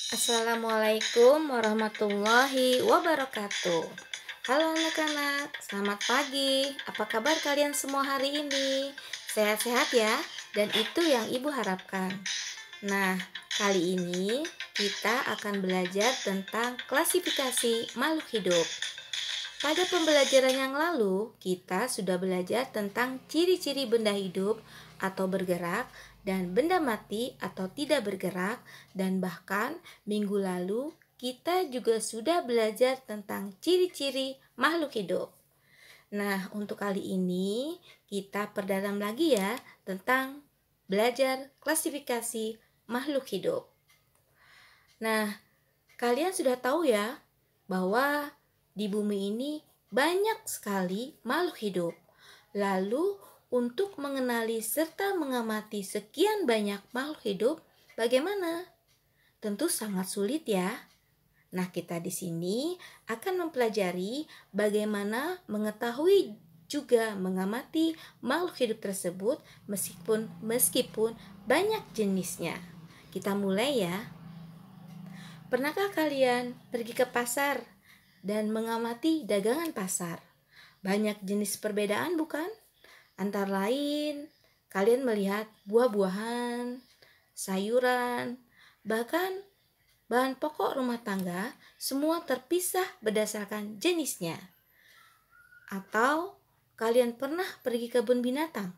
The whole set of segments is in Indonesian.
Assalamualaikum warahmatullahi wabarakatuh. Halo anak-anak, selamat pagi. Apa kabar kalian semua hari ini? Sehat-sehat ya? Dan itu yang ibu harapkan. Nah, kali ini kita akan belajar tentang klasifikasi makhluk hidup. Pada pembelajaran yang lalu, kita sudah belajar tentang ciri-ciri benda hidup atau bergerak dan benda mati atau tidak bergerak, dan bahkan minggu lalu kita juga sudah belajar tentang ciri-ciri makhluk hidup. Nah, untuk kali ini kita perdalam lagi ya tentang belajar klasifikasi makhluk hidup. Nah, kalian sudah tahu ya bahwa di bumi ini banyak sekali makhluk hidup. Lalu, untuk mengenali serta mengamati sekian banyak makhluk hidup, bagaimana? Tentu sangat sulit ya. Nah, kita di sini akan mempelajari bagaimana mengetahui juga mengamati makhluk hidup tersebut meskipun banyak jenisnya. Kita mulai ya. Pernahkah kalian pergi ke pasar dan mengamati dagangan pasar? Banyak jenis perbedaan bukan? Antara lain, kalian melihat buah-buahan, sayuran, bahkan bahan pokok rumah tangga, semua terpisah berdasarkan jenisnya. Atau kalian pernah pergi ke kebun binatang?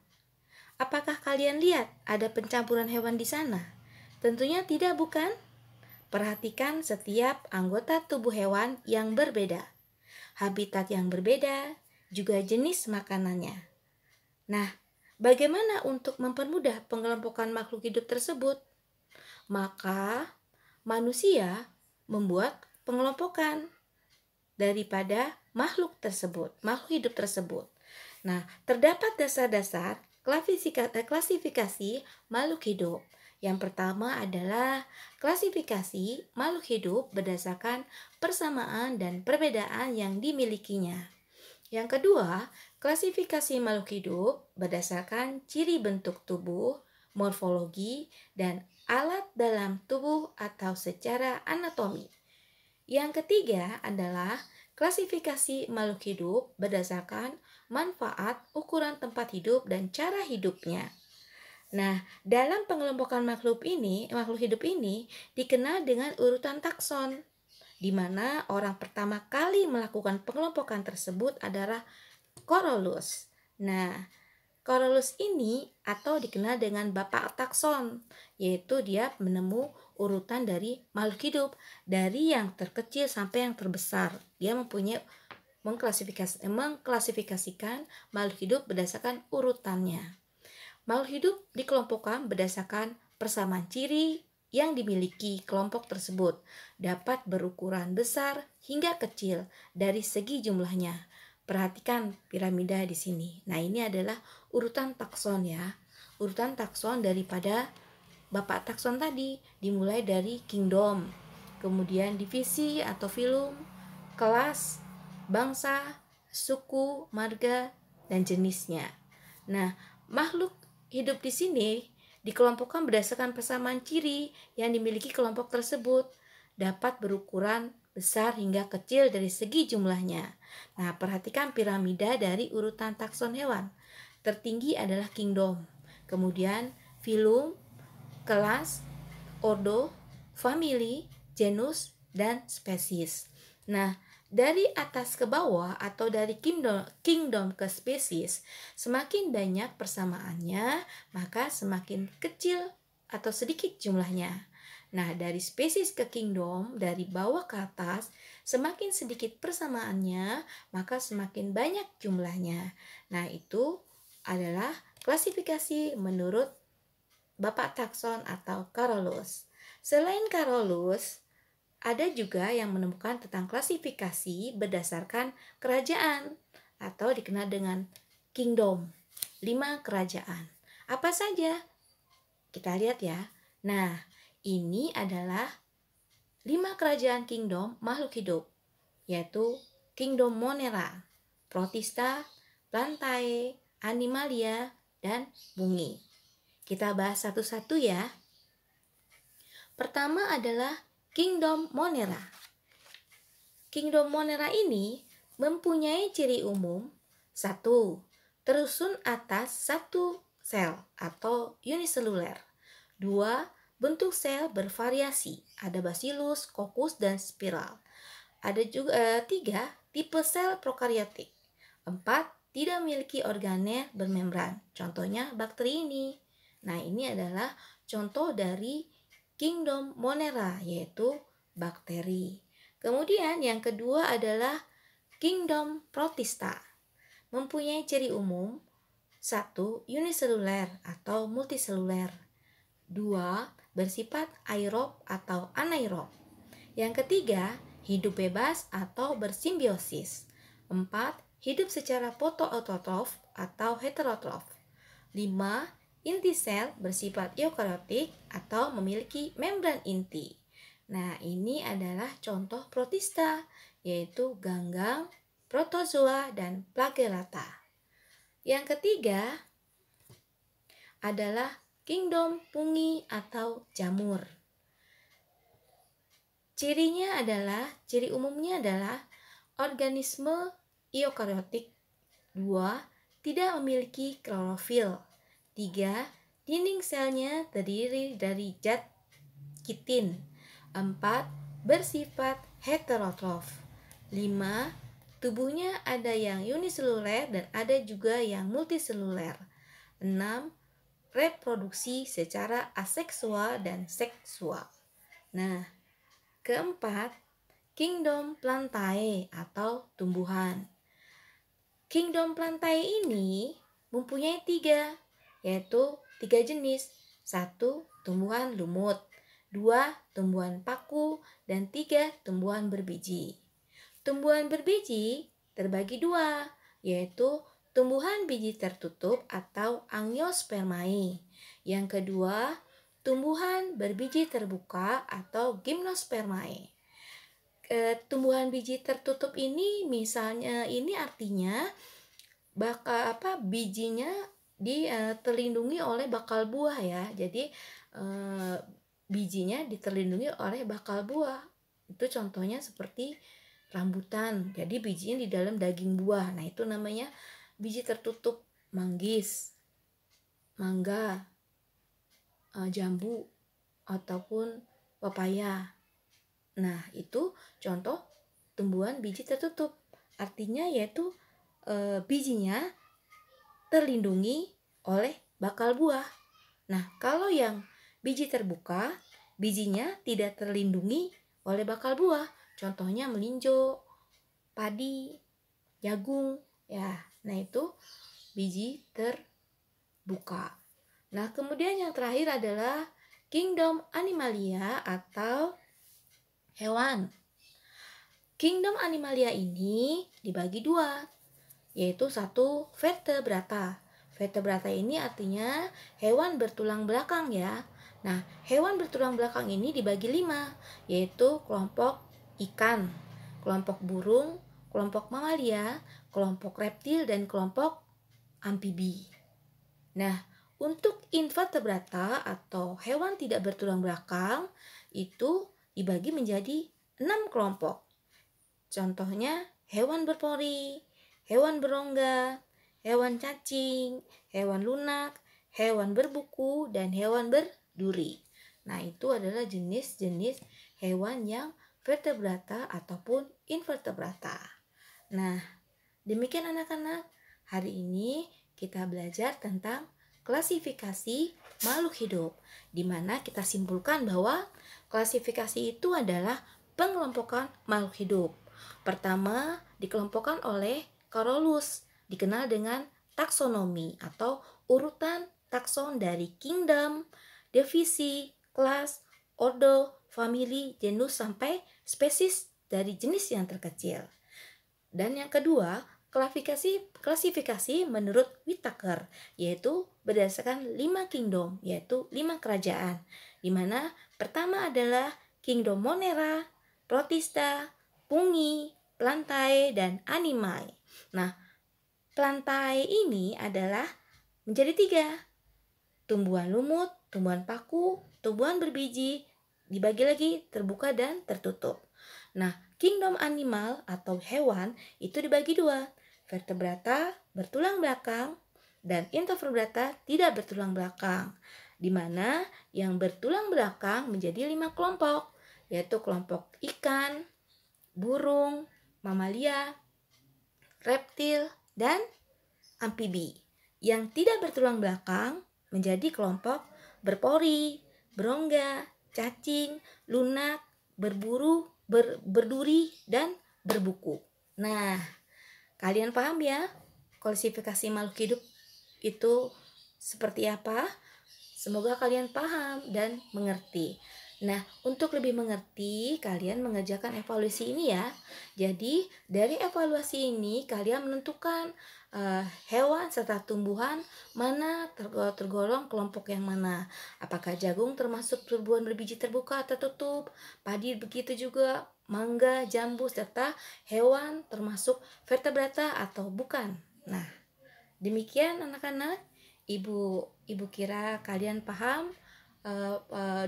Apakah kalian lihat ada pencampuran hewan di sana? Tentunya tidak, bukan? Perhatikan setiap anggota tubuh hewan yang berbeda, habitat yang berbeda, juga jenis makanannya. Nah, bagaimana untuk mempermudah pengelompokan makhluk hidup tersebut? Maka, manusia membuat pengelompokan daripada makhluk hidup tersebut. Nah, terdapat dasar-dasar klasifikasi makhluk hidup. Yang pertama adalah klasifikasi makhluk hidup berdasarkan persamaan dan perbedaan yang dimilikinya. Yang kedua, klasifikasi makhluk hidup berdasarkan ciri bentuk tubuh, morfologi, dan alat dalam tubuh atau secara anatomi. Yang ketiga adalah klasifikasi makhluk hidup berdasarkan manfaat, ukuran tempat hidup, dan cara hidupnya. Nah, dalam pengelompokan makhluk hidup ini dikenal dengan urutan takson, di mana orang pertama kali melakukan pengelompokan tersebut adalah Carolus. Nah, Carolus ini atau dikenal dengan Bapak Takson, yaitu dia menemu urutan dari makhluk hidup dari yang terkecil sampai yang terbesar. Dia mempunyai mengklasifikasikan makhluk hidup berdasarkan urutannya. Makhluk hidup dikelompokkan berdasarkan persamaan ciri yang dimiliki kelompok tersebut, dapat berukuran besar hingga kecil dari segi jumlahnya. Perhatikan piramida di sini. Nah, ini adalah urutan takson ya. Urutan takson daripada Bapak Takson tadi, dimulai dari kingdom, kemudian divisi atau filum, kelas, bangsa, suku, marga, dan jenisnya. Nah, makhluk hidup di sini dikelompokkan berdasarkan persamaan ciri yang dimiliki kelompok tersebut, dapat berukuran besar hingga kecil dari segi jumlahnya. Nah, perhatikan piramida dari urutan takson hewan. Tertinggi adalah kingdom, kemudian filum, kelas, ordo, famili, genus, dan spesies. Nah, dari atas ke bawah atau dari kingdom ke spesies, semakin banyak persamaannya, maka semakin kecil atau sedikit jumlahnya. Nah, dari spesies ke kingdom, dari bawah ke atas, semakin sedikit persamaannya, maka semakin banyak jumlahnya. Nah, itu adalah klasifikasi menurut Bapak Takson atau Carolus. Selain Carolus, ada juga yang menemukan tentang klasifikasi berdasarkan kerajaan atau dikenal dengan kingdom, 5 kerajaan. Apa saja? Kita lihat ya. Nah, ini adalah 5 kerajaan kingdom makhluk hidup, yaitu Kingdom Monera, Protista, Plantae, Animalia, dan Bungi. Kita bahas satu-satu ya. Pertama adalah Kingdom Monera. Kingdom Monera ini mempunyai ciri umum: 1. Tersusun atas satu sel atau uniseluler. 2. Bentuk sel bervariasi, ada bacillus, coccus, dan spiral. Ada juga 3. Tipe sel prokariotik. 4. Tidak memiliki organel bermembran, contohnya bakteri ini. Nah, ini adalah contoh dari Kingdom Monera, yaitu bakteri. Kemudian yang kedua adalah Kingdom Protista. Mempunyai ciri umum: 1. Uniseluler atau multiseluler. 2. Bersifat aerob atau anaerob. Yang ketiga, hidup bebas atau bersimbiosis. 4. Hidup secara fotoautotrof atau heterotrof. 5. Inti sel bersifat eukariotik atau memiliki membran inti. Nah, ini adalah contoh protista, yaitu ganggang, protozoa, dan flagellata. Yang ketiga adalah kingdom fungi atau jamur. Ciri umumnya adalah organisme eukariotik. 2. Tidak memiliki klorofil. 3. Dinding selnya terdiri dari zat kitin. 4. Bersifat heterotrof. 5. Tubuhnya ada yang uniseluler dan ada juga yang multiseluler. 6. Reproduksi secara aseksual dan seksual. Nah, keempat, Kingdom Plantae atau tumbuhan. Kingdom Plantae ini mempunyai 3, yaitu 3 jenis. 1. Tumbuhan lumut. 2. Tumbuhan paku. Dan 3. Tumbuhan berbiji. Tumbuhan berbiji terbagi 2, yaitu tumbuhan biji tertutup atau angiospermae. Yang kedua, tumbuhan berbiji terbuka atau gymnospermae. Tumbuhan biji tertutup ini misalnya, ini artinya bijinya terlindungi oleh bakal buah ya. Jadi bijinya diterlindungi oleh bakal buah. Itu contohnya seperti rambutan. Jadi bijinya di dalam daging buah. Nah, itu namanya biji tertutup. Manggis, mangga, jambu, ataupun pepaya. Nah, itu contoh tumbuhan biji tertutup. Artinya yaitu bijinya terlindungi oleh bakal buah. Nah, kalau yang biji terbuka, bijinya tidak terlindungi oleh bakal buah. Contohnya melinjo, padi, jagung, ya. Nah, itu biji terbuka. Nah, kemudian yang terakhir adalah Kingdom Animalia atau hewan. Kingdom Animalia ini dibagi 2, yaitu 1. Vertebrata. Vertebrata ini artinya hewan bertulang belakang ya. Nah, hewan bertulang belakang ini dibagi 5, yaitu kelompok ikan, kelompok burung, kelompok mamalia, kelompok reptil, dan kelompok amfibi. Nah, untuk invertebrata atau hewan tidak bertulang belakang itu dibagi menjadi 6 kelompok. Contohnya hewan berpori, hewan berongga, hewan cacing, hewan lunak, hewan berbuku, dan hewan berduri. Nah, itu adalah jenis-jenis hewan yang vertebrata ataupun invertebrata. Nah, demikian anak-anak. Hari ini kita belajar tentang klasifikasi makhluk hidup, di mana kita simpulkan bahwa klasifikasi itu adalah pengelompokan makhluk hidup. Pertama, dikelompokkan oleh Carolus, dikenal dengan taksonomi atau urutan takson dari kingdom, divisi, kelas, ordo, famili, genus, sampai spesies dari jenis yang terkecil. Dan yang kedua, klasifikasi menurut Whittaker, yaitu berdasarkan 5 kingdom, yaitu 5 kerajaan, di mana pertama adalah Kingdom Monera, Protista, Fungi, Plantae, dan Animae. Nah, Plantae ini adalah menjadi 3, tumbuhan lumut, tumbuhan paku, tumbuhan berbiji, dibagi lagi terbuka dan tertutup. Nah, kingdom animal atau hewan itu dibagi dua, vertebrata bertulang belakang dan invertebrata tidak bertulang belakang, di mana yang bertulang belakang menjadi 5 kelompok, yaitu kelompok ikan, burung, mamalia, reptil, dan amfibi. Yang tidak bertulang belakang menjadi kelompok berpori, berongga, cacing, lunak, berburu, berduri, dan berbuku. Nah, kalian paham ya klasifikasi makhluk hidup itu seperti apa? Semoga kalian paham dan mengerti. Nah, untuk lebih mengerti, kalian mengerjakan evaluasi ini ya. Jadi, dari evaluasi ini kalian menentukan hewan serta tumbuhan mana tergolong kelompok yang mana. Apakah jagung termasuk tumbuhan berbiji terbuka atau tertutup? Padi begitu juga, mangga, jambu, serta hewan termasuk vertebrata atau bukan. Nah, demikian anak-anak. Ibu kira kalian paham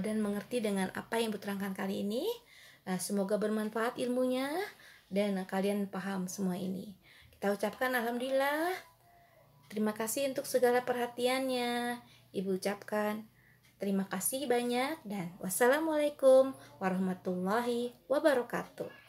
dan mengerti dengan apa yang diterangkan kali ini. Semoga bermanfaat ilmunya dan kalian paham semua ini. Kita ucapkan alhamdulillah. Terima kasih untuk segala perhatiannya. Ibu ucapkan terima kasih banyak dan wassalamualaikum warahmatullahi wabarakatuh.